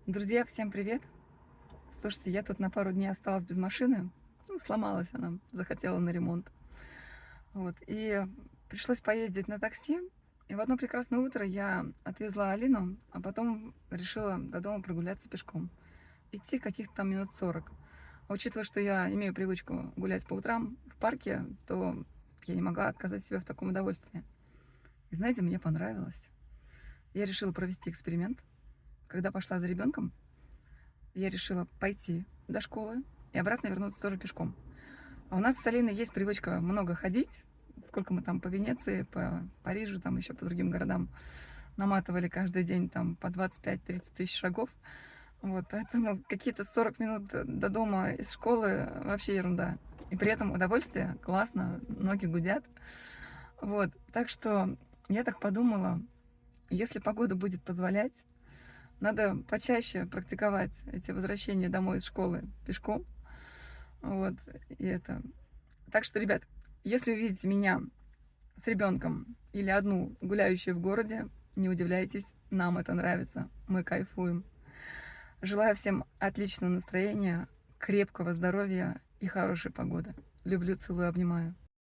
Друзья, всем привет! Слушайте, я тут на пару дней осталась без машины. Ну, сломалась она, захотела на ремонт. Вот, и пришлось поездить на такси. И в одно прекрасное утро я отвезла Алину, а потом решила до дома прогуляться пешком. Идти каких-то там минут 40. А учитывая, что я имею привычку гулять по утрам в парке, то я не могла отказать себе в таком удовольствии. И знаете, мне понравилось. Я решила провести эксперимент. Когда пошла за ребенком, я решила пойти до школы и обратно вернуться тоже пешком. А у нас с Алиной есть привычка много ходить. Сколько мы там по Венеции, по Парижу, там еще по другим городам наматывали каждый день там по 25-30 тысяч шагов. Вот, поэтому какие-то 40 минут до дома из школы вообще ерунда. И при этом удовольствие, классно, ноги гудят. Вот, так что я так подумала, если погода будет позволять, надо почаще практиковать эти возвращения домой из школы пешком. Вот, и это. Так что, ребят, если увидите меня с ребенком или одну гуляющую в городе, не удивляйтесь, нам это нравится, мы кайфуем. Желаю всем отличного настроения, крепкого здоровья и хорошей погоды. Люблю, целую, обнимаю.